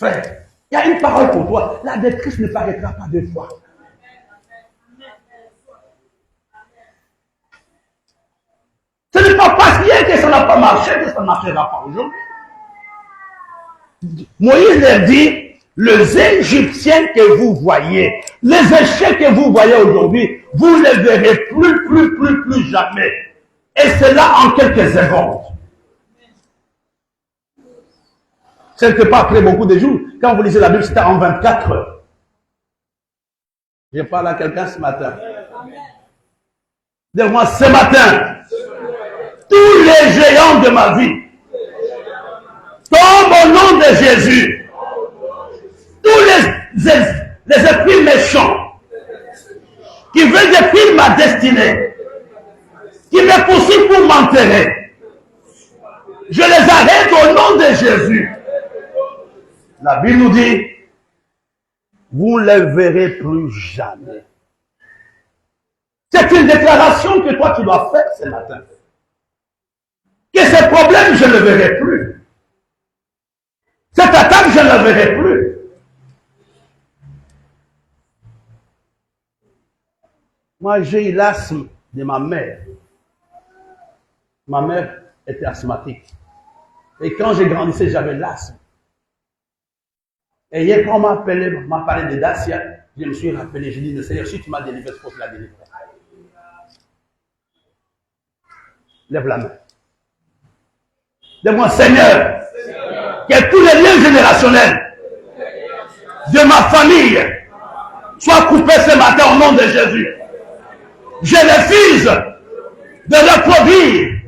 Frère, il y a une parole pour toi. La détresse ne paraîtra pas deux fois. Ce n'est pas parce qu'hier que ça n'a pas marché que ça ne marchera pas aujourd'hui. Moïse leur dit, les Égyptiens que vous voyez, les échecs que vous voyez aujourd'hui, vous ne les verrez plus jamais. Et cela en quelques secondes. Ce n'est pas après beaucoup de jours. Quand vous lisez la Bible, c'était en 24 heures. Je parle à quelqu'un ce matin. Dis-moi, ce matin, tous les géants de ma vie tombent au nom de Jésus. Tous les esprits méchants qui veulent détruire ma destinée, qui me poursuivent pour m'enterrer, je les arrête au nom de Jésus. La Bible nous dit, vous ne les verrez plus jamais. C'est une déclaration que toi tu dois faire ce matin. Que ces problèmes, je ne les verrai plus. Cette attaque, je ne la verrai plus. Moi, j'ai eu l'asthme de ma mère. Ma mère était asthmatique. Et quand j'ai grandissé, j'avais l'asthme. Et hier, quand on m'a parlé de Dacia, je me suis rappelé, j'ai dit, le Seigneur, si tu m'as délivré, c'est pour la délivrer. Lève la main. Dis-moi, Seigneur, que tous les liens générationnels de ma famille soient coupés ce matin au nom de Jésus. Je refuse de reproduire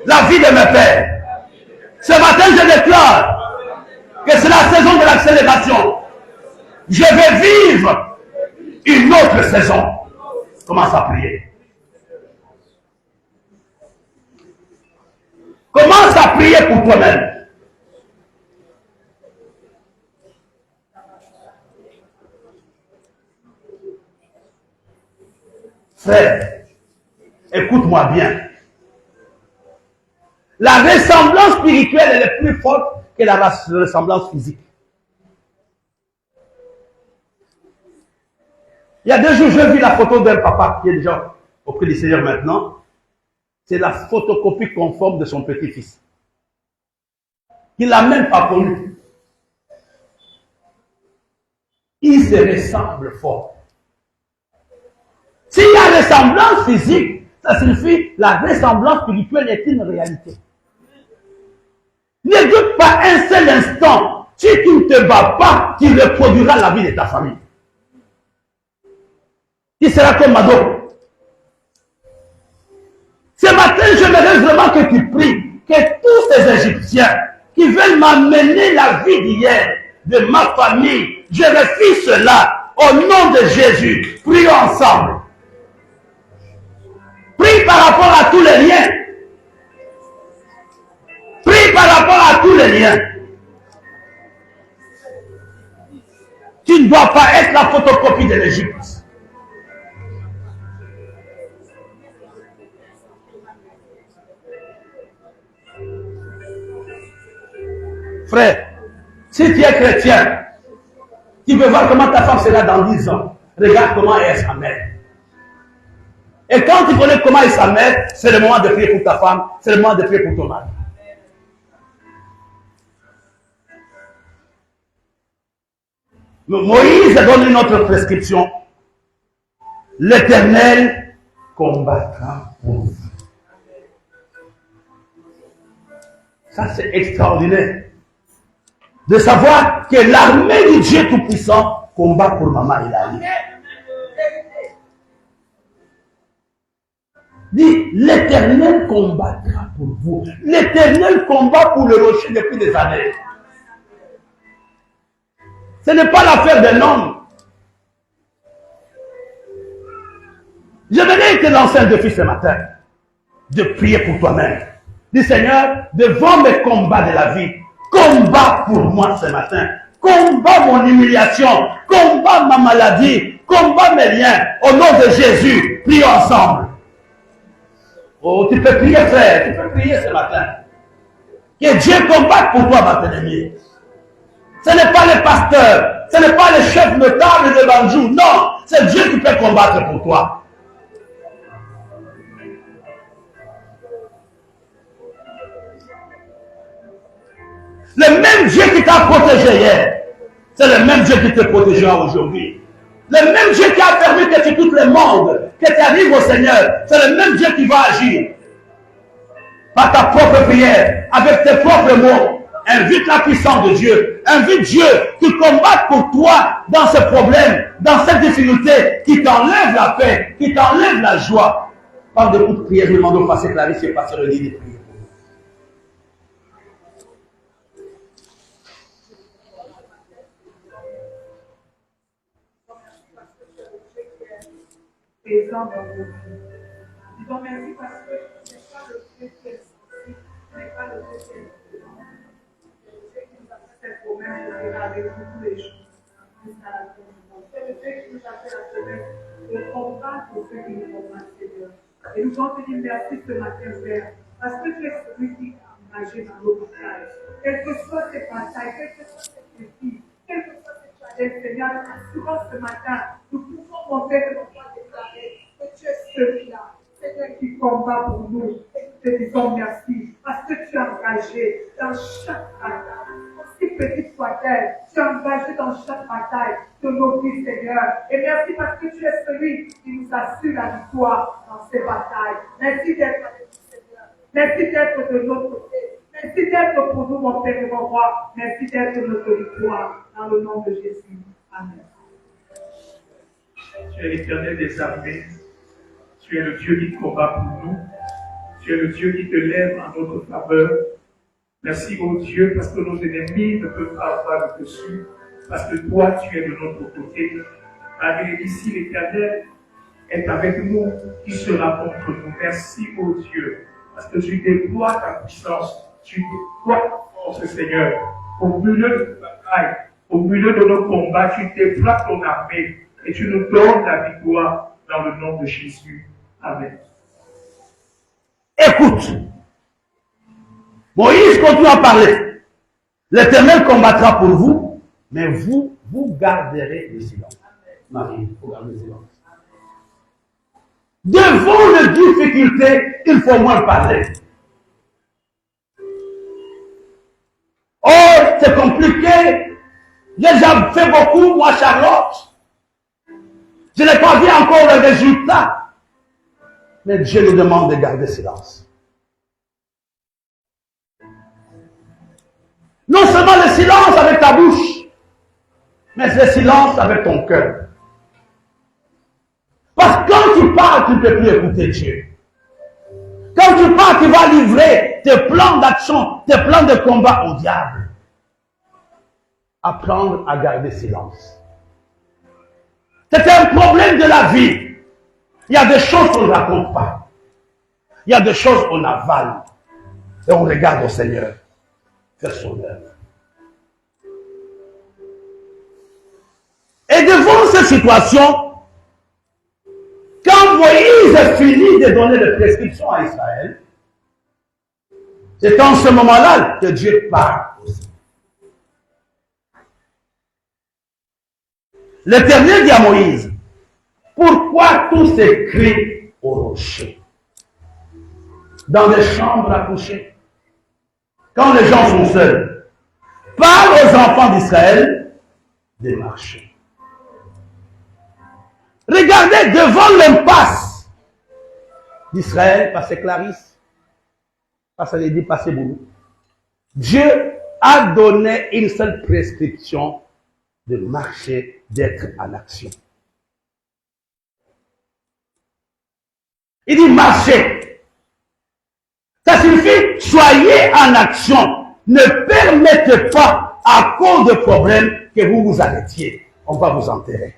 la vie de mes pères. Ce matin, je déclare que c'est la saison de l'accélération. Je vais vivre une autre saison. Commence à prier. Commence à prier pour toi-même. Frère, écoute-moi bien. La ressemblance spirituelle est plus forte que la ressemblance physique. Il y a 2 jours, j'ai vu la photo d'un papa qui est déjà auprès du Seigneur maintenant. C'est la photocopie conforme de son petit-fils. Il ne l'a même pas connu. Il se ressemble fort. S'il y a ressemblance physique, ça signifie la ressemblance spirituelle est une réalité. Ne doute pas un seul instant. Si tu ne te bats pas, tu reproduiras la vie de ta famille. Tu seras comme Mado. Ce matin, j'aimerais vraiment que tu pries que tous ces Égyptiens qui veulent m'amener la vie d'hier, de ma famille, je refuse cela au nom de Jésus. Prions ensemble. Prie par rapport à tous les liens. Prie par rapport à tous les liens. Tu ne dois pas être la photocopie de l'Égypte. Frère, si tu es chrétien, tu veux voir comment ta femme sera dans 10 ans. Regarde comment elle est sa mère. Et quand tu connais comment est sa mère, c'est le moment de prier pour ta femme, c'est le moment de prier pour ton mari. Moïse donne une autre prescription. L'Éternel combattra pour vous. Ça, c'est extraordinaire. De savoir que l'armée du Dieu Tout-Puissant combat pour maman Hilali. Dit, l'Éternel combattra pour vous. L'Éternel combat pour le rocher depuis des années. Ce n'est pas l'affaire d'un homme. Je venais te lancer un défi ce matin. De prier pour toi-même. Dis, Seigneur, devant mes combats de la vie, combat pour moi ce matin. Combat mon humiliation. Combat ma maladie. Combat mes liens. Au nom de Jésus, prions ensemble. Oh, tu peux prier, frère. Tu peux prier ce matin. Que Dieu combatte pour toi, ma bien-aimée. Ce n'est pas les pasteurs, ce n'est pas les chefs notables de Banjou, non, c'est Dieu qui peut combattre pour toi. Le même Dieu qui t'a protégé hier, c'est le même Dieu qui te protégera aujourd'hui. Le même Dieu qui a permis que tu quittes le monde, que tu arrives au Seigneur, c'est le même Dieu qui va agir. Par ta propre prière, avec tes propres mots, invite la puissance de Dieu. Invite Dieu qui combatte pour toi dans ce problème, dans cette difficulté, qui t'enlève la paix, qui t'enlève la joie. Par de coups de prière, je demande au pasteur Clarisse et pasteur René de prier. Présent dans vos vies. Disons merci parce que ce n'est pas le Dieu qui est sensible, ce n'est pas le Dieu qui est différent. Le Dieu qui nous a fait cette promesse de vivre avec nous tous les jours jusqu'à la fin du monde. C'est le Dieu qui nous a fait la promesse de combattre pour ceux qui nous combattent, Seigneur. Et nous voulons te dire merci ce matin, Père, parce que tu es celui qui a engagé dans nos batailles. Quelles que soient ces batailles, quelles que soient ces défis, quelles que soient ces challenges, Seigneur, assurons ce matin, nous pouvons monter de notre déclarer que tu es celui-là, Seigneur, qui combat pour nous. Et nous te disons merci parce que tu es engagé dans chaque bataille. Aussi petite soit-elle, tu es engagé dans chaque bataille de nos vies, Seigneur. Et merci parce que tu es celui qui nous assure la victoire dans ces batailles. Merci d'être avec nous, Seigneur. Merci d'être de notre côté. Merci d'être pour nous, mon Père et mon Roi. Merci d'être notre victoire. Dans le nom de Jésus. Amen. Tu es l'Éternel des armées. Tu es le Dieu qui combat pour nous. Tu es le Dieu qui te lève en notre faveur. Merci, ô Dieu, parce que nos ennemis ne peuvent pas avoir le dessus. Parce que toi, tu es de notre côté. Malgré ici, l'Éternel est avec nous, qui sera contre nous. Merci, ô Dieu, parce que tu déploies ta puissance. Tu déploies ta force, Seigneur. Au milieu de nos batailles, au milieu de nos combats, tu déploies ton armée. Et tu nous donnes la victoire dans le nom de Jésus. Amen. Écoute. Moïse continue à parler. L'Éternel combattra pour vous, mais vous garderez le silence. Marie, il faut garder le silence. Devant les difficultés, il faut moins parler. Oh, c'est compliqué. J'ai déjà fait beaucoup, moi, Charlotte. Je n'ai pas vu encore le résultat. Mais Dieu nous demande de garder silence. Non seulement le silence avec ta bouche, mais le silence avec ton cœur. Parce que quand tu parles, tu ne peux plus écouter Dieu. Quand tu parles, tu vas livrer tes plans d'action, tes plans de combat au diable. Apprendre à garder silence. C'est un problème de la vie. Il y a des choses qu'on ne raconte pas. Il y a des choses qu'on avale. Et on regarde au Seigneur faire son œuvre. Et devant cette situation, quand Moïse finit de donner les prescriptions à Israël, c'est en ce moment-là que Dieu parle aussi. L'Éternel dit à Moïse, pourquoi tous ces cris au rocher? Dans les chambres à coucher, quand les gens sont seuls, parle aux enfants d'Israël de marcher. Regardez devant l'impasse d'Israël, passer Clarisse, passer les dit passer Boulou. Dieu a donné une seule prescription de marcher, d'être en action. Il dit marchez. Ça signifie soyez en action. Ne permettez pas à cause de problèmes que vous vous arrêtiez. On va vous enterrer.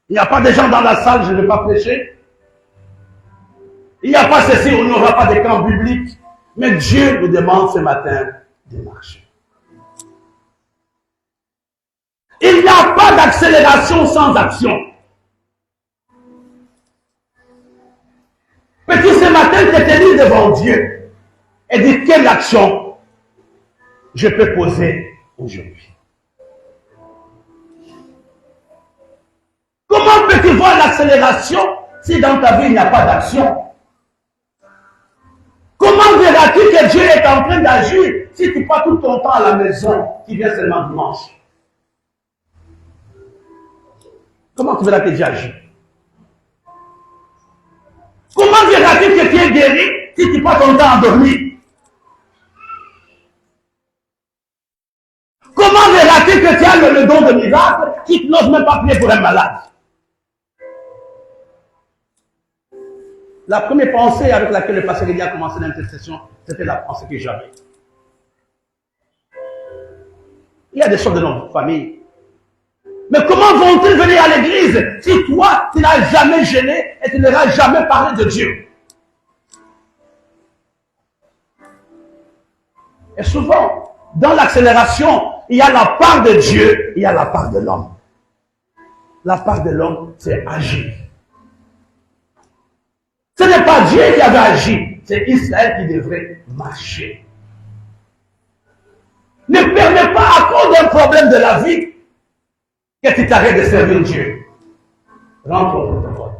Il n'y a pas de gens dans la salle, je ne vais pas prêcher. Il n'y a pas ceci, on n'aura pas de camp biblique. Mais Dieu nous demande ce matin de marcher. Il n'y a pas d'accélération sans action. Peux-tu ce matin te tenir devant Dieu et dire quelle action je peux poser aujourd'hui. Comment peux-tu voir l'accélération si dans ta vie il n'y a pas d'action? Comment verras-tu que Dieu est en train d'agir si tu passes tout ton temps à la maison, qui vient seulement dimanche? Comment tu verras que Dieu agit? Comment verras-tu que tu es guéri si tu passes ton temps endormi? Comment verras-tu que tu as le don de miracle si tu n'oses même pas prier pour un malade? La première pensée avec laquelle le pasteur Elie a commencé l'intercession, c'était la pensée que j'avais. Il y a des choses de notre famille. Mais comment vont-ils venir à l'église si toi, tu n'as jamais gêné et tu n'auras jamais parlé de Dieu? Et souvent, dans l'accélération, il y a la part de Dieu, il y a la part de l'homme. La part de l'homme, c'est agir. Ce n'est pas Dieu qui avait agi, c'est Israël qui devrait marcher. Ne permets pas à cause d'un problème de la vie que tu t'arrêtes de servir Dieu. Rentre au protocole.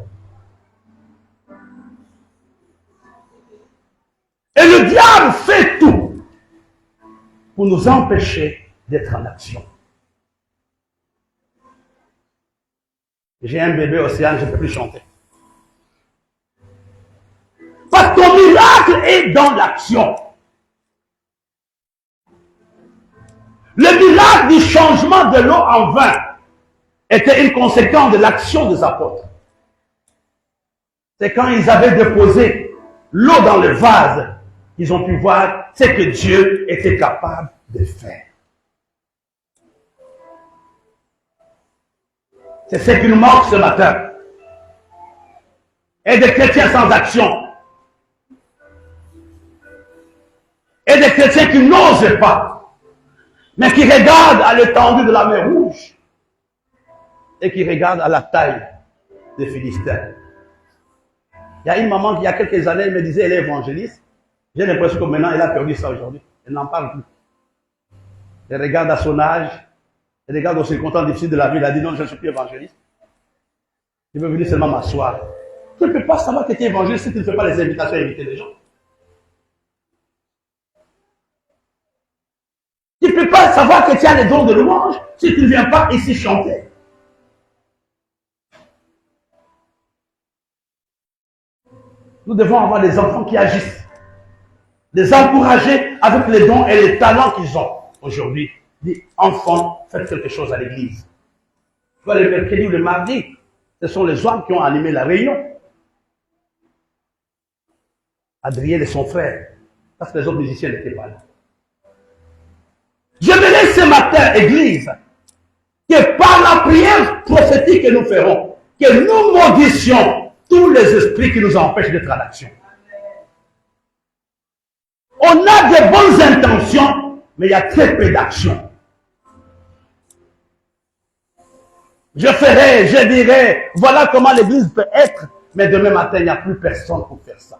Et le diable fait tout pour nous empêcher d'être en action. J'ai un bébé océan, je ne peux plus chanter. Parce que ton miracle est dans l'action. Le miracle du changement de l'eau en vin était une conséquence de l'action des apôtres. C'est quand ils avaient déposé l'eau dans le vase qu'ils ont pu voir ce que Dieu était capable de faire. C'est ce qui nous manque ce matin. Et des chrétiens sans action. Et des chrétiens qui n'osent pas, mais qui regardent à l'étendue de la mer Rouge et qui regardent à la taille des Philistins. Il y a une maman qui, il y a quelques années, elle me disait, elle est évangéliste. J'ai l'impression que maintenant, elle a perdu ça aujourd'hui. Elle n'en parle plus. Elle regarde à son âge, elle regarde aux circonstances difficiles de la vie, elle a dit, non, je ne suis plus évangéliste. Je veux venir seulement m'asseoir. Tu ne peux pas savoir que tu es évangéliste si tu ne fais pas les invitations à inviter les gens. Tu ne peux pas savoir que tu as les dons de louange si tu ne viens pas ici chanter. Nous devons avoir des enfants qui agissent. Les encourager avec les dons et les talents qu'ils ont aujourd'hui. Dis, enfants, faites quelque chose à l'église. Tu vois, le mercredi ou le mardi, ce sont les hommes qui ont animé la réunion. Adrien et son frère, parce que les autres musiciens n'étaient pas là. Je me laisse ce matin, Église, que par la prière prophétique que nous ferons, que nous maudissions tous les esprits qui nous empêchent d'être en action. On a de bonnes intentions, mais il y a très peu d'action. Je dirai, voilà comment l'Église peut être, mais demain matin, il n'y a plus personne pour faire ça.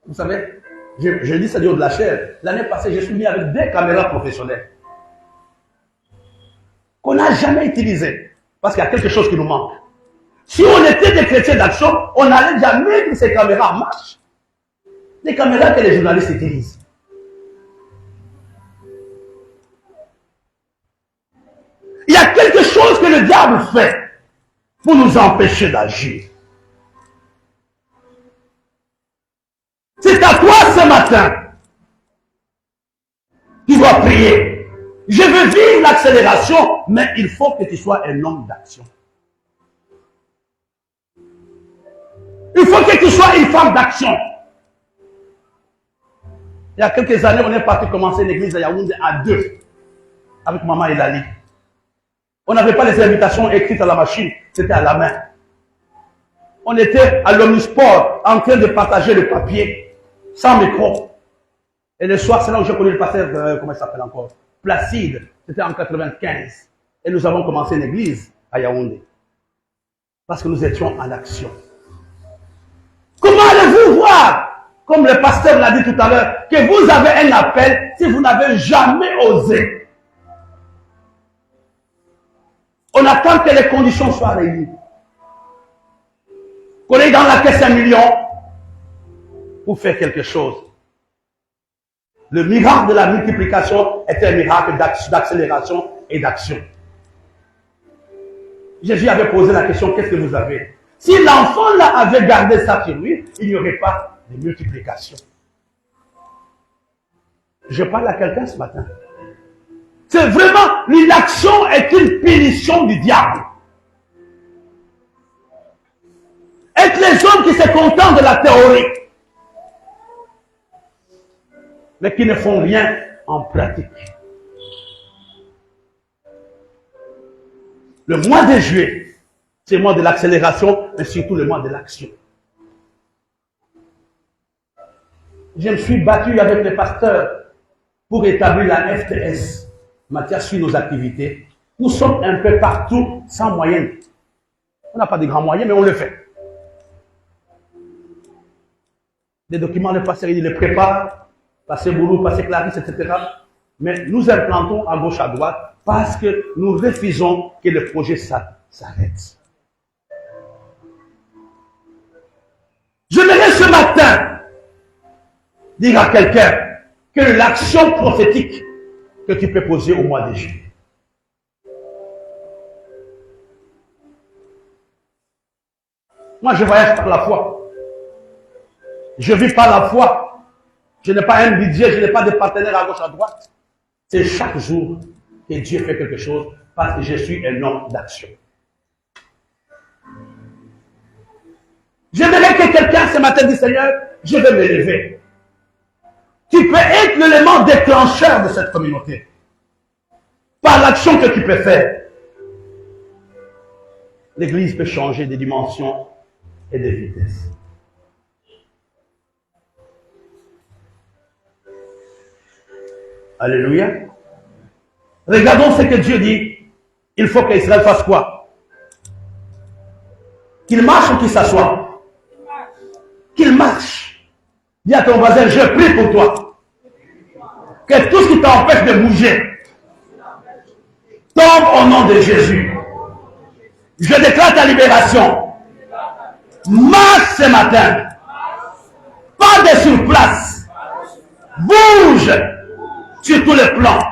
Vous savez, je dis ça du haut de la chair. L'année passée, je suis mis avec 2 caméras professionnelles qu'on n'a jamais utilisées parce qu'il y a quelque chose qui nous manque. Si on était des chrétiens d'action, on n'allait jamais mettre ces caméras en marche. Les caméras que les journalistes utilisent. Il y a quelque chose que le diable fait pour nous empêcher d'agir. C'est à toi ce matin. Tu dois prier. Je veux vivre l'accélération, mais il faut que tu sois un homme d'action. Il faut que tu sois une femme d'action. Il y a quelques années, on est parti commencer une église à Yaoundé à 2, avec maman et Lali. On n'avait pas les invitations écrites à la machine, c'était à la main. On était à l'Omnisport en train de partager le papier, sans micro. Et le soir, c'est là où j'ai connu le pasteur, comment il s'appelle encore, Placide, c'était en 95. Et nous avons commencé une église à Yaoundé. Parce que nous étions en action. Comment allez-vous voir comme le pasteur l'a dit tout à l'heure, que vous avez un appel si vous n'avez jamais osé. On attend que les conditions soient réunies. Qu'on ait dans la caisse 1 million pour faire quelque chose. Le miracle de la multiplication est un miracle d'accélération et d'action. Jésus avait posé la question, qu'est-ce que vous avez? Si l'enfant là avait gardé ça sur lui, il n'y aurait pas de multiplication. Je parle à quelqu'un ce matin. C'est vraiment, l'inaction est une punition du diable. Être les hommes qui se contentent de la théorie, mais qui ne font rien en pratique. Le mois de juillet, c'est le mois de l'accélération, mais surtout le mois de l'action. Je me suis battu avec les pasteurs pour établir la FTS. Mathias suit nos activités. Nous sommes un peu partout sans moyens. On n'a pas de grands moyens, mais on le fait. Les documents, le pasteur, il les prépare. Passer Boulou, passer Clarisse, etc. Mais nous implantons à gauche, à droite, parce que nous refusons que le projet s'arrête. J'aimerais ce matin dire à quelqu'un que l'action prophétique que tu peux poser au mois de juillet. Moi, je voyage par la foi. Je vis par la foi. Je n'ai pas un budget, je n'ai pas de partenaire à gauche, à droite. C'est chaque jour que Dieu fait quelque chose parce que je suis un homme d'action. J'aimerais que quelqu'un ce matin dise, Seigneur, je vais me lever. Tu peux être l'élément déclencheur de cette communauté. Par l'action que tu peux faire. L'église peut changer de dimension et de vitesse. Alléluia. Regardons ce que Dieu dit. Il faut qu'Israël fasse quoi? Qu'il marche ou qu'il s'assoie? Qu'il marche. Dis à ton voisin, je prie pour toi. Que tout ce qui t'empêche de bouger tombe au nom de Jésus. Je déclare ta libération. Marche ce matin. Pas de sur place. Bouge sur tous les plans.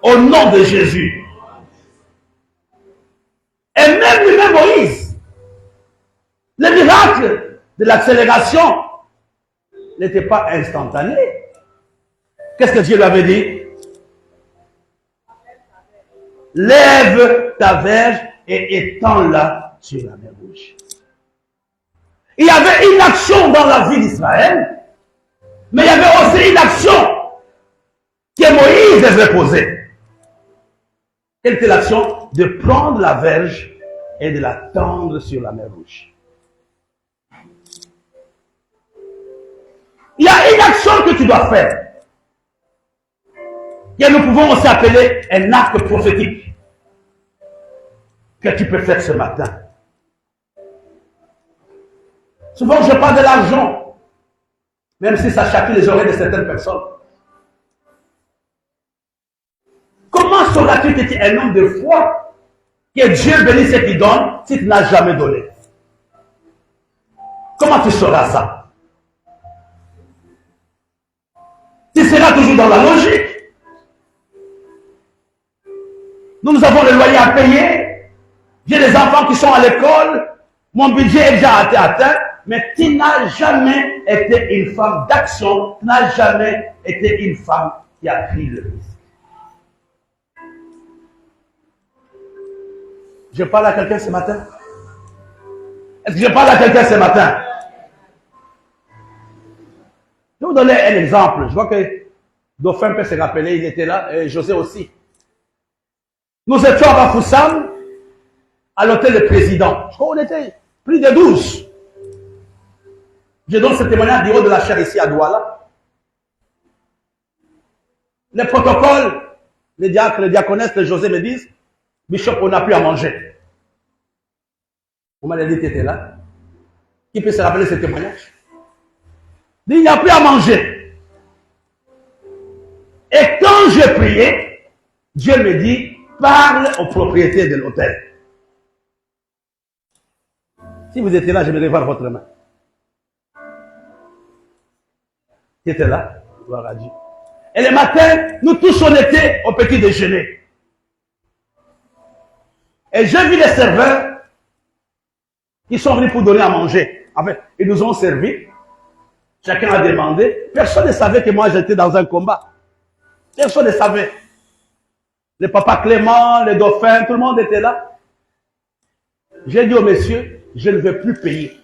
Au nom de Jésus. Et même lui-même Moïse, le miracle de l'accélération n'était pas instantané. Qu'est-ce que Dieu lui avait dit? Lève ta verge et étends-la sur la mer Rouge. Il y avait une action dans la vie d'Israël, mais il y avait aussi une action que Moïse devait poser. Quelle était l'action? De prendre la verge et de la tendre sur la mer Rouge. Il y a une action que tu dois faire. Et nous pouvons aussi appeler un acte prophétique que tu peux faire ce matin. Souvent, je parle de l'argent, même si ça chatouille les oreilles de certaines personnes. Comment sauras-tu que tu es un homme de foi, que Dieu bénit ce qu'il donne, si tu n'as jamais donné? Comment tu sauras ça? Tu seras toujours dans la logique. Nous avons le loyer à payer. J'ai des enfants qui sont à l'école. Mon budget est déjà atteint. Mais tu n'as jamais été une femme d'action. Tu n'as jamais été une femme qui a pris le risque. Je parle à quelqu'un ce matin? Est-ce que je parle à quelqu'un ce matin? Je vais vous donner un exemple. Je vois que Dauphin peut se rappeler, il était là, et José aussi. Nous étions à Bafoussam, à l'hôtel du président. Je crois qu'on était plus de 12. Je donne ce témoignage du haut de la chair ici à Douala. Les protocoles, les diacres, les diaconesses de José me disent, Bishop, on n'a plus à manger. On m'a dit que tu étais là. Qui peut se rappeler ce témoignage? Il n'y a plus à manger. Et quand je priais, Dieu me dit, parle au propriétaire de l'hôtel. Si vous étiez là, je vais voir votre main. Qui était là? Gloire à Dieu. Et le matin, nous tous on était au petit déjeuner. Et j'ai vu les serveurs qui sont venus pour donner à manger. En fait, ils nous ont servi. Chacun a demandé. Personne ne savait que moi j'étais dans un combat. Personne ne savait. Le papa Clément, les dauphins, tout le monde était là. J'ai dit au monsieur, je ne vais plus payer.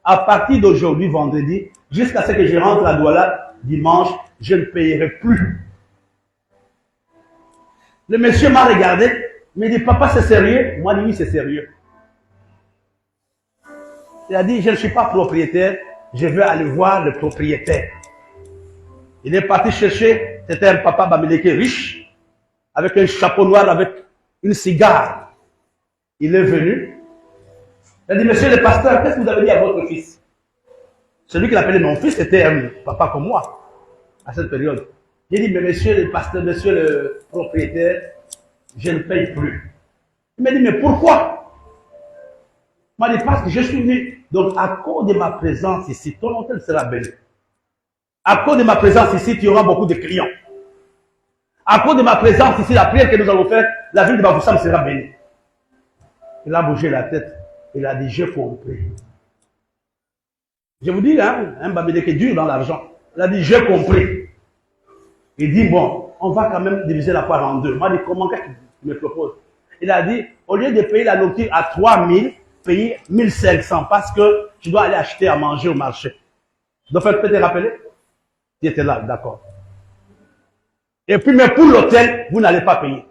À partir d'aujourd'hui, vendredi, jusqu'à ce que je rentre à Douala, dimanche, je ne payerai plus. Le monsieur m'a regardé, me dit, papa, c'est sérieux? Moi, oui, c'est sérieux. Il a dit, je ne suis pas propriétaire, je veux aller voir le propriétaire. Il est parti chercher, c'était un papa Bamileke riche, avec un chapeau noir, avec une cigare. Il est venu. Il a dit, monsieur le pasteur, qu'est-ce que vous avez dit à votre fils? Celui qu'il appelait mon fils était un papa comme moi, à cette période. J'ai dit, mais monsieur le pasteur, monsieur le propriétaire, je ne paye plus. Il m'a dit, mais pourquoi? Il m'a dit, parce que je suis venu. Donc, à cause de ma présence ici, ton hôtel sera béni. À cause de ma présence ici, tu auras beaucoup de clients. À cause de ma présence ici, la prière que nous allons faire, la ville de Bafoussam sera bénie. Il a bougé la tête. Il a dit, j'ai compris. Je vous dis, hein, un Babélé qui est dur dans l'argent. Il a dit, j'ai compris. Il dit, bon, on va quand même diviser la part en deux. Moi, dit, comment qu'est-ce que tu me proposes? Il a dit, au lieu de payer la nourriture à 3000, payer 1500 parce que tu dois aller acheter à manger au marché. Donc, tu peux te rappeler? Tu étais là, d'accord. Et puis, mais pour l'hôtel, vous n'allez pas payer.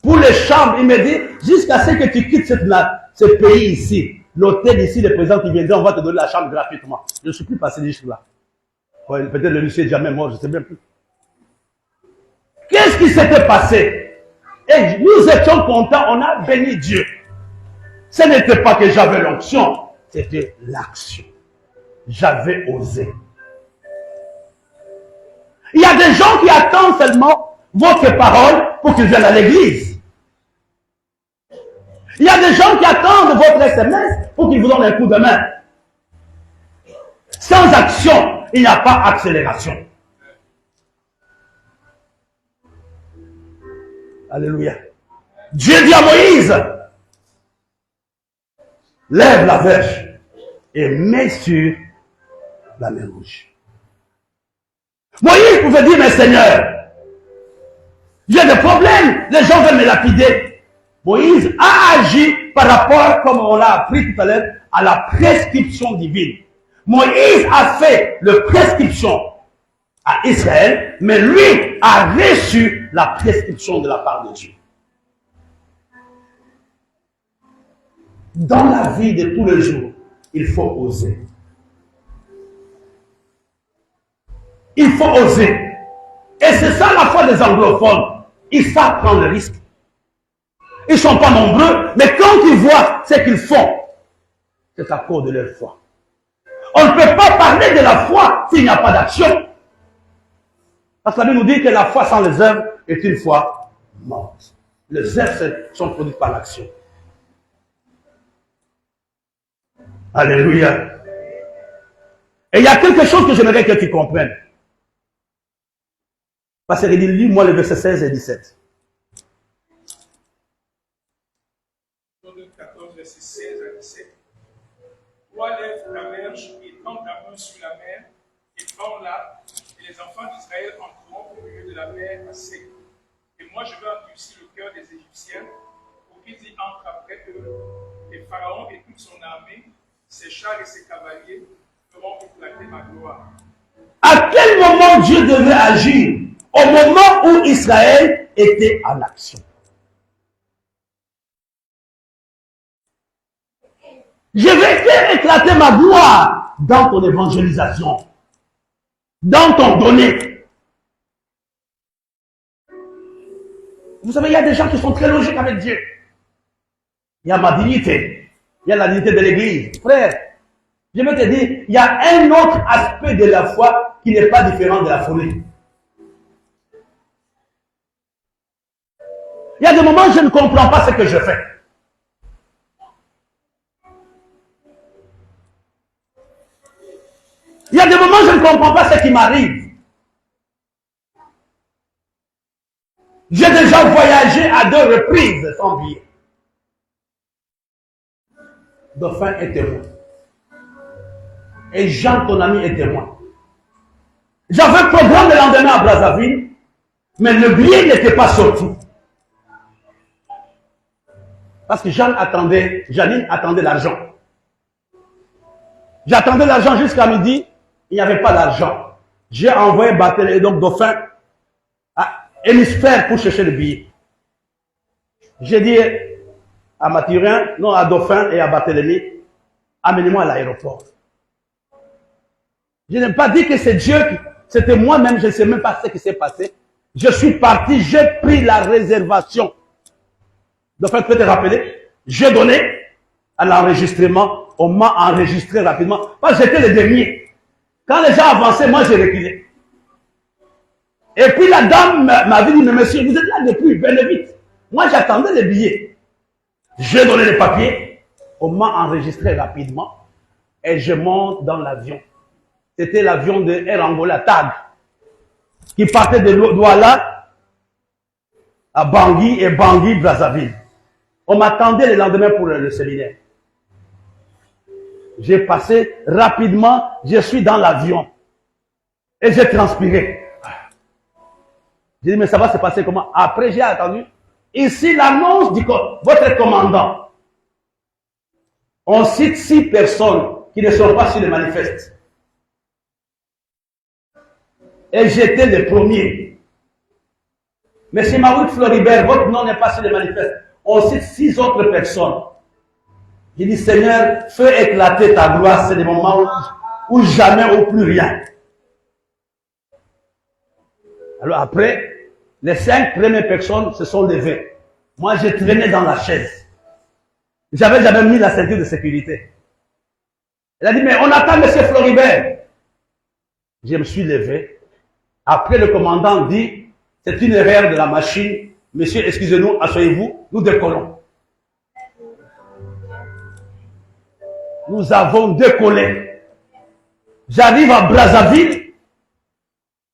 Pour les chambres, il me dit, jusqu'à ce que tu quittes ce pays ici, l'hôtel ici, le président qui viendra, on va te donner la chambre gratuitement. Je ne suis plus passé jusque là. Ouais, peut-être le monsieur est jamais mort, je ne sais même plus. Qu'est-ce qui s'était passé? Et nous étions contents, on a béni Dieu. Ce n'était pas que j'avais l'onction, c'était l'action. J'avais osé. Il y a des gens qui attendent seulement votre parole pour qu'ils viennent à l'église. Il y a des gens qui attendent votre SMS pour qu'ils vous donnent un coup de main. Sans action, il n'y a pas accélération. Alléluia. Dieu dit à Moïse, lève la verge et mets sur la mer rouge. Moïse pouvait dire, mais Seigneur, j'ai des problèmes, les gens veulent me lapider. Moïse a agi par rapport, comme on l'a appris tout à l'heure, à la prescription divine. Moïse a fait la prescription à Israël, mais lui a reçu la prescription de la part de Dieu. Dans la vie de tous les jours, il faut oser. Il faut oser. Et c'est ça la foi des anglophones. Ils savent prendre le risque. Ils ne sont pas nombreux, mais quand ils voient ce qu'ils font, c'est à cause de leur foi. On ne peut pas parler de la foi s'il n'y a pas d'action. Parce que la Bible nous dit que la foi sans les œuvres est une foi morte. Les œuvres sont produites par l'action. Alléluia. Et il y a quelque chose que j'aimerais que tu comprennes. Parce qu'il dit, lis-moi le verset 16 et 17. 14, verset 16 à 17. Toi, lève la verge et tends ta main sur la mer et prends-la, et les enfants d'Israël entreront au milieu de la mer à sec. Et moi, je vais endurcir le cœur des Égyptiens pour qu'ils y entrent après eux. Et Pharaon et toute son armée, ses chars et ses cavaliers feront éclater ma gloire. À quel moment Dieu devait agir? Au moment où Israël était en action. Je vais faire éclater ma gloire dans ton évangélisation, dans ton donné. Vous savez, il y a des gens qui sont très logiques avec Dieu. Il y a ma dignité, il y a la dignité de l'église. Frère, Je vais te dire, il y a un autre aspect de la foi qui n'est pas différent de la folie. Il y a des moments où je ne comprends pas ce que je fais. Il y a des moments où je ne comprends pas ce qui m'arrive. J'ai déjà voyagé à 2 reprises sans billet. Dauphin est témoin. Et Jean, ton ami, est témoin. J'avais un programme le lendemain à Brazzaville, mais le billet n'était pas sorti. Parce que Janine attendait l'argent. J'attendais l'argent jusqu'à midi, il n'y avait pas d'argent. J'ai envoyé Barthélemy, donc Dauphin, à Hémisphère pour chercher le billet. J'ai dit à Mathurin, non, à Dauphin et à Barthélemy, amenez-moi à l'aéroport. Je n'ai pas dit que c'est Dieu, c'était moi-même, je ne sais même pas ce qui s'est passé. Je suis parti, j'ai pris la réservation. Dauphin, tu peux te rappeler, j'ai donné à l'enregistrement, on m'a enregistré rapidement, parce que j'étais le dernier. Quand les gens avançaient, moi j'ai reculé. Et puis la dame m'avait dit, mais monsieur, vous êtes là depuis, venez vite. Moi j'attendais les billets. J'ai donné les papiers, on m'a enregistré rapidement, et je monte dans l'avion. C'était l'avion de Air Angola TAG, qui partait de Douala à Bangui et Bangui, Brazzaville. On m'attendait le lendemain pour le séminaire. J'ai passé rapidement, je suis dans l'avion. Et j'ai transpiré. J'ai dit, mais ça va se passer comment? Après, j'ai attendu. Ici, l'annonce du votre commandant. On cite 6 personnes qui ne sont pas sur le manifeste. Et j'étais le premier. Monsieur Maoui Floribert, votre nom n'est pas sur le manifeste. On cite 6 autres personnes. J'ai dit, Seigneur, fais éclater ta gloire. C'est des moments où jamais ou plus rien. Alors après, les 5 premières personnes se sont levées. Moi, j'ai traîné dans la chaise. J'avais jamais mis la ceinture de sécurité. Elle a dit, mais on attend M. Floribert. Je me suis levé. Après, le commandant dit, c'est une erreur de la machine. Monsieur, excusez-nous, asseyez-vous, nous décollons. Nous avons décollé. J'arrive à Brazzaville.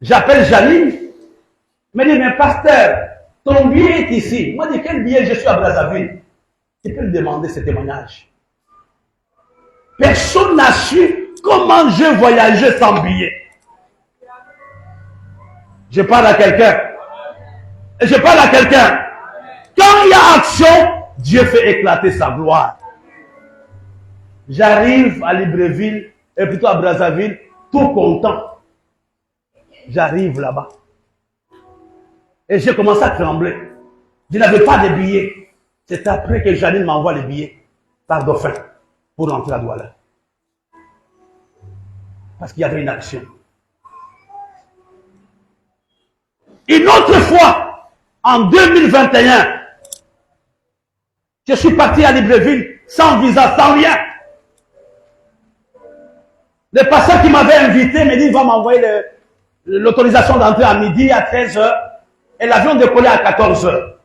J'appelle Janine. Elle me dit, mais pasteur, ton billet est ici. Moi, je dis, quel billet? Je suis à Brazzaville. Tu peux lui demander ce témoignage. Personne n'a su comment je voyageais sans billet. Je parle à quelqu'un. Et je parle à quelqu'un. Quand il y a action, Dieu fait éclater sa gloire. J'arrive à Libreville, et plutôt à Brazzaville, tout content. J'arrive là-bas. Et j'ai commencé à trembler. Je n'avais pas de billets. C'est après que Janine m'envoie les billets par Dauphin pour rentrer à Douala. Parce qu'il y avait une action. Une autre fois, en 2021, je suis parti à Libreville sans visa, sans rien. Le pasteur qui m'avait invité me dit, il va m'envoyer l'autorisation d'entrer à midi, à 13h, et l'avion décollait à 14h.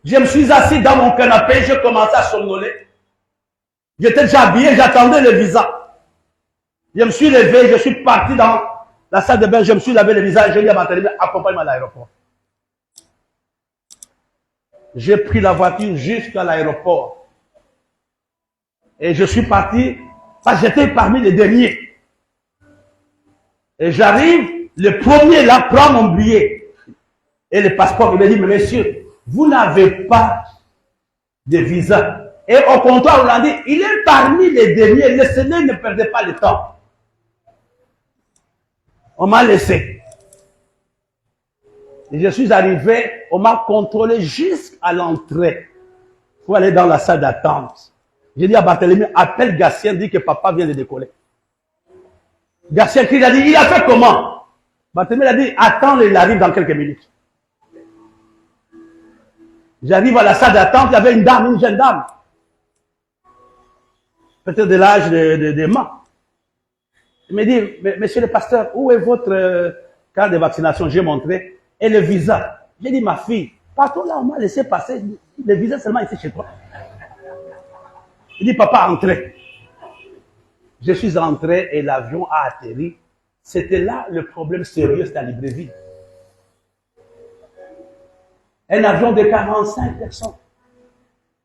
Je me suis assis dans mon canapé, j'ai commencé à somnoler. J'étais déjà habillé, j'attendais le visa. Je me suis levé, je suis parti dans la salle de bain, je me suis lavé le visage, j'ai dit à ma télé, accompagne-moi à l'aéroport. J'ai pris la voiture jusqu'à l'aéroport. Et je suis parti, parce que j'étais parmi les derniers. Et j'arrive, le premier là prend mon billet. Et le passeport, il me dit, mais monsieur, vous n'avez pas de visa. Et au comptoir, on l'a dit, il est parmi les derniers, laissez-le, ne perdez pas le temps. On m'a laissé. Et je suis arrivé, on m'a contrôlé jusqu'à l'entrée. Il faut aller dans la salle d'attente. J'ai dit à Barthélemy, appelle Gatien, dit que papa vient de décoller. Gatien il a dit, il a fait comment? Barthélemy a dit, attends, il arrive dans quelques minutes. J'arrive à la salle d'attente, il y avait une dame, une jeune dame. peut-être de l'âge de ma. Il me dit, monsieur le pasteur, où est votre carte de vaccination? J'ai montré. Et le visa. J'ai dit, ma fille, partout là, on m'a laissé passer. Le visa seulement ici chez toi. Il dit, papa, entrez. Je suis entré et l'avion a atterri. C'était là le problème sérieux, c'était à Libreville. Un avion de 45 personnes.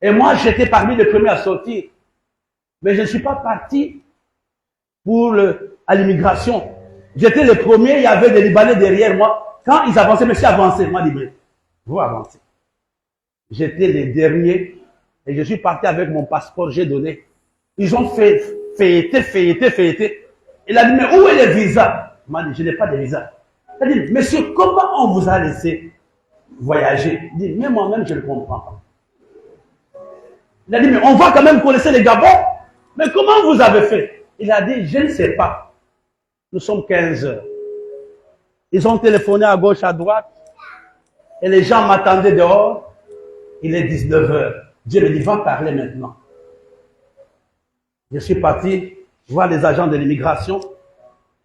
Et moi, j'étais parmi les premiers à sortir. Mais je ne suis pas parti à l'immigration. J'étais le premier, il y avait des Libanais derrière moi. Quand ils avançaient, monsieur avancez. Moi, je dis, vous avancez. J'étais le dernier et je suis parti avec mon passeport, j'ai donné. Ils ont feuilleté. Il a dit, mais où est le visa? Il m'a dit, je n'ai pas de visa. Il a dit, monsieur, comment on vous a laissé voyager? Il dit, mais moi-même, je ne comprends pas. Il a dit, mais on va quand même connaître les Gabon. Mais comment vous avez fait? Il a dit, je ne sais pas. Nous sommes 15 heures. Ils ont téléphoné à gauche, à droite. Et les gens m'attendaient dehors. Il est 19 heures. Dieu me dit, va parler maintenant. Je suis parti voir les agents de l'immigration.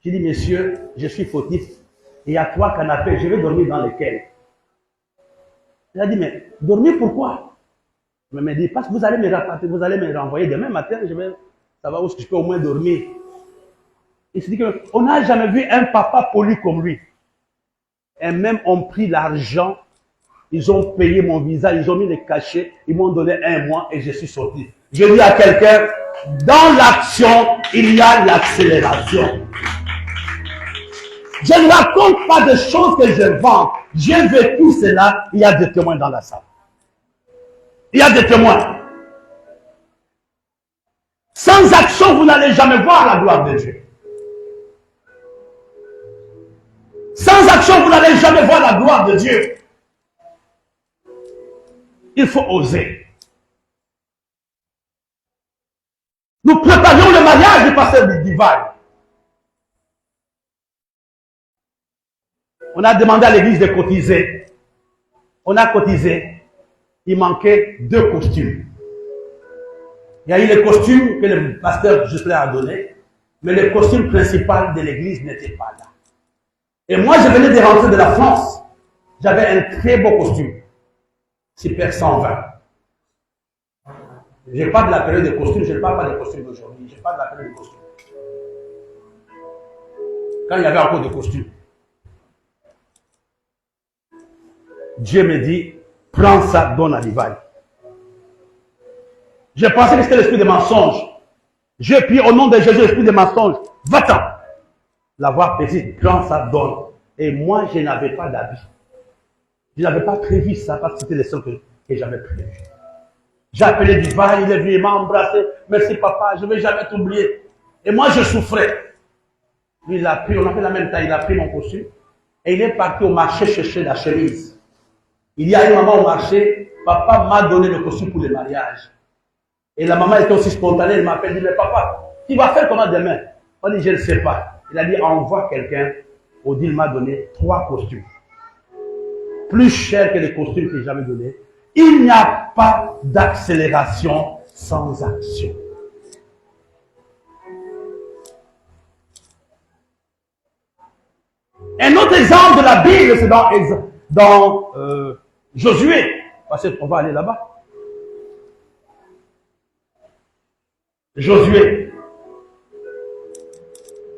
J'ai dit, messieurs, je suis fautif. Il y a 3 canapés, je vais dormir dans lesquels? Il a dit, mais dormir pourquoi? Il m'a dit, parce que vous allez me rapporter, vous allez me renvoyer demain matin, je vais savoir où je peux au moins dormir. Il s'est dit qu'on n'a jamais vu un papa poli comme lui. Et même ont pris l'argent, ils ont payé mon visa, ils ont mis les cachets, ils m'ont donné 1 mois et je suis sorti. Je dis à quelqu'un, dans l'action, il y a l'accélération. Je ne raconte pas de choses que je vends. J'ai vécu cela, il y a des témoins dans la salle. Il y a des témoins. Sans action, vous n'allez jamais voir la gloire de Dieu. Sans action, vous n'allez jamais voir la gloire de Dieu. Il faut oser. Nous préparions le mariage du pasteur Dival. On a demandé à l'église de cotiser. On a cotisé. Il manquait 2 costumes. Il y a eu les costumes que le pasteur Jocelyn a donné, mais le costume principal de l'église n'était pas là. Et moi, je venais de rentrer de la France. J'avais un très beau costume. Super 120. Je n'ai pas de la période de costumes, je ne parle pas des costumes d'aujourd'hui. Je parle de la période de costumes. Quand il y avait encore des costumes. Dieu me dit, prends ça, donne à Levi. Je pensais que c'était l'esprit de mensonge. J'ai pris au nom de Jésus l'esprit de mensonge. Va-t'en. L'avoir pesé, prends ça, donne. Et moi, je n'avais pas d'habit. Je n'avais pas prévu ça parce que c'était le seul que j'avais prévu. J'ai appelé Levi, il est venu, il m'a embrassé. Merci papa, je ne vais jamais t'oublier. Et moi, je souffrais. Lui, il a pris, on a fait la même taille, il a pris mon costume. Et il est parti au marché chercher la chemise. Il y a une maman au marché, papa m'a donné le costume pour le mariage. Et la maman était aussi spontanée, elle m'appelle, dit, mais papa, tu vas faire comment demain? On dit, je ne sais pas. Il a dit, envoie quelqu'un. Odile m'a donné 3 costumes. Plus cher que les costumes que j'avais donnés. Il n'y a pas d'accélération sans action. Un autre exemple de la Bible, c'est dans Josué. On va aller là-bas. Josué.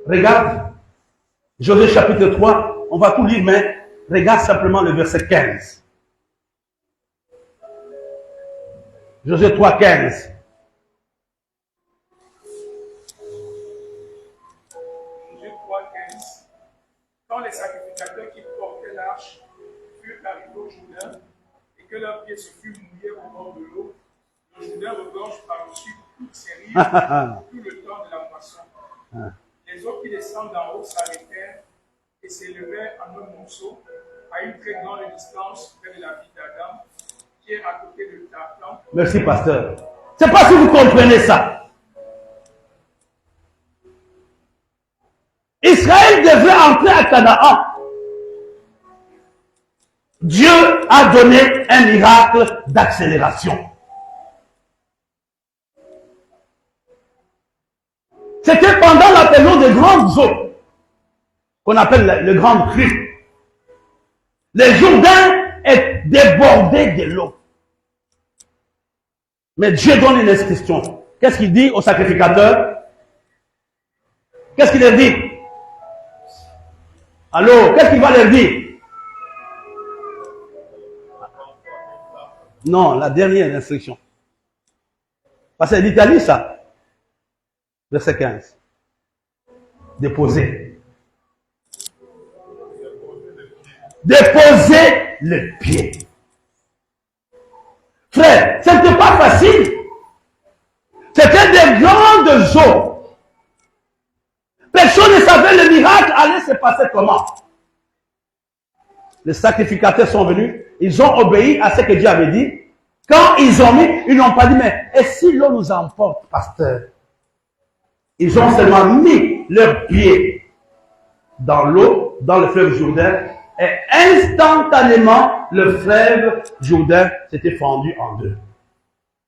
Regarde. Josué chapitre 3. On va tout lire, mais regarde simplement le verset 15. Josué 3, 15. Josué 3, 15. Quand les sacrificateurs qui portaient l'arche furent arrivés au Jourdain et que leurs pieds se furent mouillés au bord de l'eau, le Jourdain regorge par-dessus toutes ses rives tout le temps de la moisson. Les eaux qui descendent d'en haut s'arrêtèrent et s'élevèrent en un monceau à une très grande distance près de la ville d'Adam, qui est à côté de Tartan. Merci, pasteur. Je ne sais pas si vous comprenez ça. Israël devait entrer à Canaan. Dieu a donné un miracle d'accélération. C'était pendant la période des grandes eaux, qu'on appelle le grand cru. Le Jourdain est débordé de l'eau. Mais Dieu donne une instruction. Qu'est-ce qu'il dit au sacrificateur? Qu'est-ce qu'il leur dit? Allô, qu'est-ce qu'il va leur dire? Non, la dernière instruction. Parce que c'est l'Italie, ça. Verset 15. Déposer. Déposer le pied. Frère, ce n'était pas facile. C'était des grandes eaux. Personne ne savait le miracle allait se passer comment. Les sacrificateurs sont venus, ils ont obéi à ce que Dieu avait dit. Quand ils ont mis, ils n'ont pas dit, mais et si l'eau nous emporte, pasteur? Ils ont seulement mis leurs pieds dans l'eau, dans le fleuve Jourdain, et instantanément, le fleuve Jourdain s'était fendu en deux.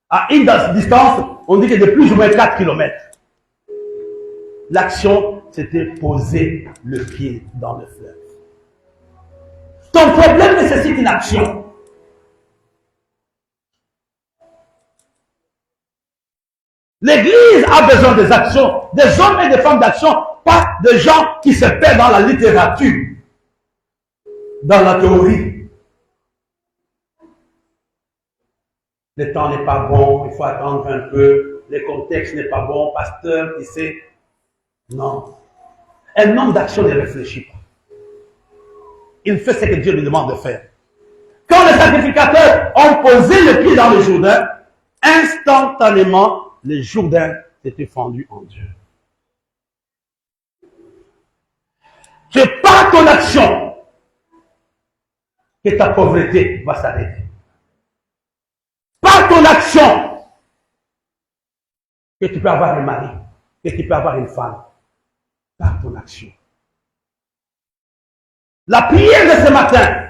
À une distance, on dit que de plus ou moins 4 km. L'action, c'était poser le pied dans le fleuve. Ton problème nécessite une action. L'Église a besoin des actions, des hommes et des femmes d'action, pas de gens qui se perdent dans la littérature, dans la théorie. Le temps n'est pas bon, il faut attendre un peu, le contexte n'est pas bon, pasteur, qui sait. Non. Un homme d'action ne réfléchit pas. Il fait ce que Dieu lui demande de faire. Quand les sacrificateurs ont posé le pied dans le Jourdain, instantanément, le Jourdain s'était fendu en Dieu. C'est par ton action que ta pauvreté va s'arrêter. Par ton action que tu peux avoir un mari, que tu peux avoir une femme. Par ton action. La prière de ce matin,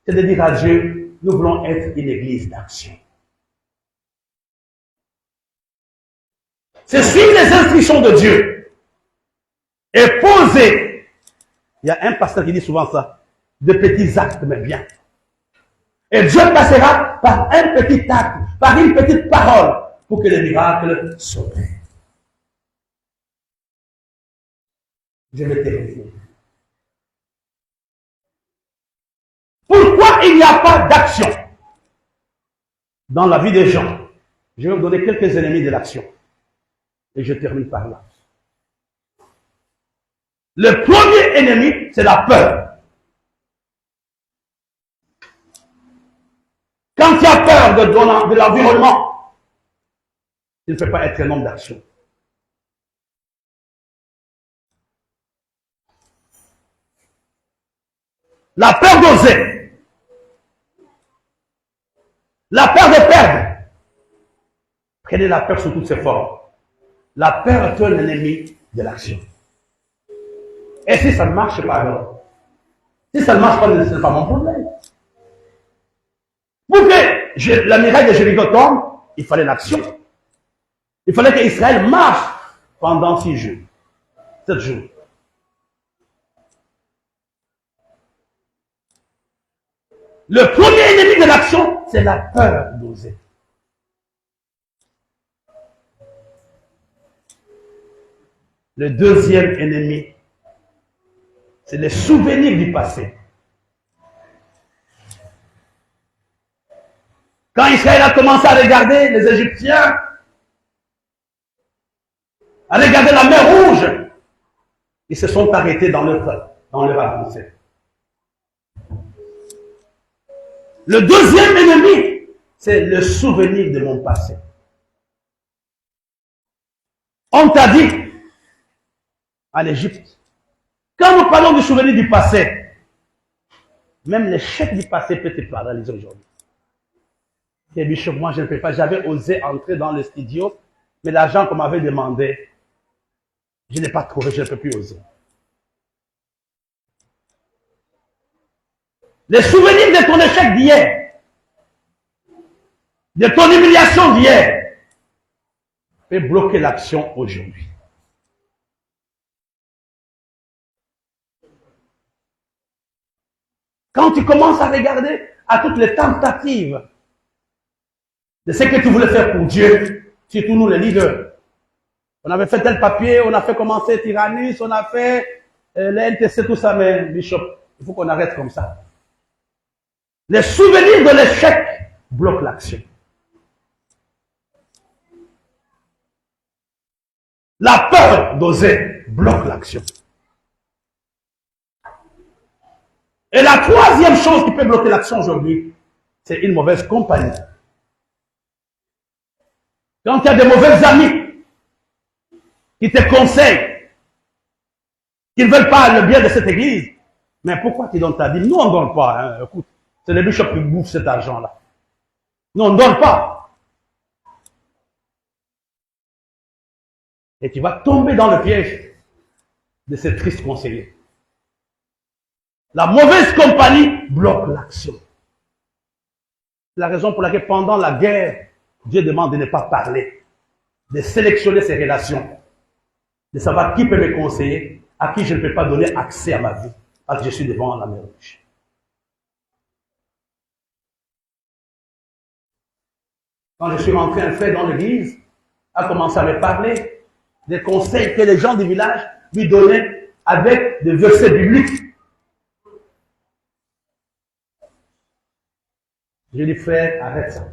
c'est de dire à Dieu, nous voulons être une église d'action. C'est suivre les instructions de Dieu et poser. Il y a un pasteur qui dit souvent ça, de petits actes, mais bien. Et Dieu passera par un petit acte, par une petite parole, pour que les miracles s'opèrent. Je vais terminer. Pourquoi il n'y a pas d'action dans la vie des gens? Je vais vous donner quelques ennemis de l'action. Et je termine par là. Le premier ennemi, c'est la peur. Quand tu as peur de l'environnement, tu ne peux pas être un homme d'action. La peur d'oser. La peur de perdre. Prenez la peur sous toutes ses formes. La peur est un ennemi de l'action. Et si ça ne marche pas alors? Si ça ne marche pas, ce n'est pas mon problème. Pour que la miracle de Jéricho tombe, il fallait l'action. Il fallait qu'Israël marche pendant 6 jours. 7 jours. Le premier ennemi de l'action, c'est la peur d'oser. Le deuxième ennemi, c'est les souvenirs du passé. Quand Israël a commencé à regarder les Égyptiens, à regarder la mer Rouge, ils se sont arrêtés dans leur avancée. Le deuxième ennemi, c'est le souvenir de mon passé. On t'a dit, à l'Égypte, quand nous parlons du souvenir du passé, même l'échec du passé peut te paralyser aujourd'hui. Et Bishop, moi je ne peux pas, j'avais osé entrer dans le studio, mais l'argent qu'on m'avait demandé, je n'ai pas trouvé, je ne peux plus oser. Les souvenirs de ton échec d'hier, de ton humiliation d'hier, peut bloquer l'action aujourd'hui. Quand tu commences à regarder à toutes les tentatives de ce que tu voulais faire pour Dieu, surtout nous les leaders. On avait fait tel papier, on a fait commencer Tyrannus, on a fait les NTC, tout ça, mais Bishop, il faut qu'on arrête comme ça. Les souvenirs de l'échec bloquent l'action. La peur d'oser bloque l'action. Et la troisième chose qui peut bloquer l'action aujourd'hui, c'est une mauvaise compagnie. Quand il y a des mauvais amis qui te conseillent, qui ne veulent pas le bien de cette église, mais pourquoi tu donnes ta dîme? Nous, on ne donne pas. Hein. Écoute, c'est les bishops qui bouffent cet argent-là. Nous, on ne donne pas. Et tu vas tomber dans le piège de ces tristes conseillers. La mauvaise compagnie bloque l'action. C'est la raison pour laquelle pendant la guerre, Dieu demande de ne pas parler, de sélectionner ses relations, de savoir qui peut me conseiller, à qui je ne peux pas donner accès à ma vie, parce que je suis devant la mer rouge. Quand je suis rentré un frère dans l'église, a commencé à me parler des conseils que les gens du village lui donnaient avec des versets bibliques. Je lui dis, frère, arrête ça.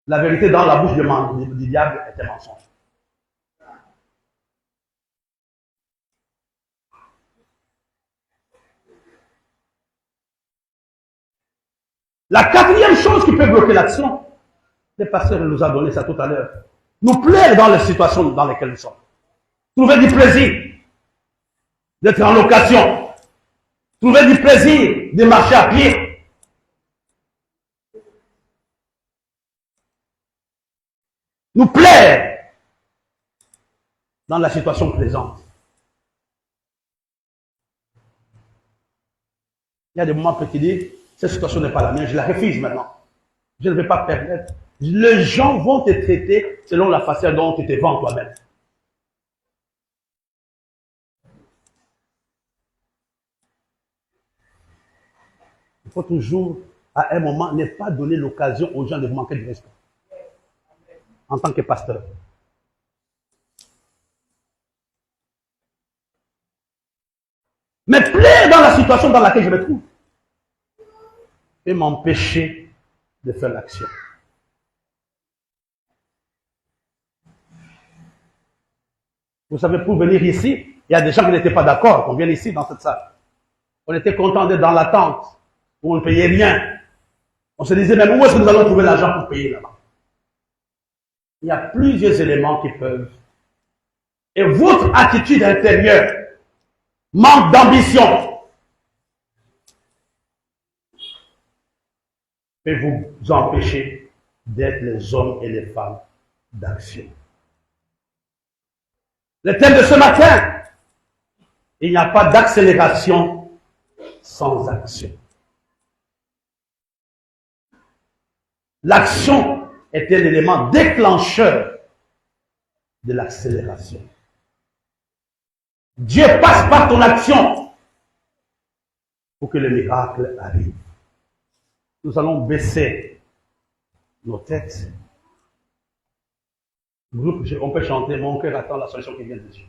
La vérité dans la bouche du diable est un mensonge. La quatrième chose qui peut bloquer l'action, le pasteur nous a donné ça tout à l'heure, nous plaire dans les situations dans lesquelles nous sommes. Trouver du plaisir d'être en location. Trouver du plaisir de marcher à pied. Nous plaire dans la situation présente. Il y a des moments que tu dis, cette situation n'est pas la mienne, je la refuse maintenant. Je ne vais pas permettre. Les gens vont te traiter selon la façon dont tu te vends toi-même. Il faut toujours, à un moment, ne pas donner l'occasion aux gens de vous manquer de respect. En tant que pasteur. Mais plaire dans la situation dans laquelle je me trouve et m'empêcher de faire l'action. Vous savez, pour venir ici, il y a des gens qui n'étaient pas d'accord qu'on vienne ici dans cette salle. On était content d'être dans l'attente, où on ne payait rien. On se disait même où est-ce que nous allons trouver l'argent pour payer là-bas. Il y a plusieurs éléments qui peuvent. Et votre attitude intérieure, manque d'ambition, peut vous empêcher d'être les hommes et les femmes d'action. Le thème de ce matin, il n'y a pas d'accélération sans action. L'action est un élément déclencheur de l'accélération. Dieu passe par ton action pour que le miracle arrive. Nous allons baisser nos têtes. On peut chanter, mon cœur attend la solution qui vient de Dieu.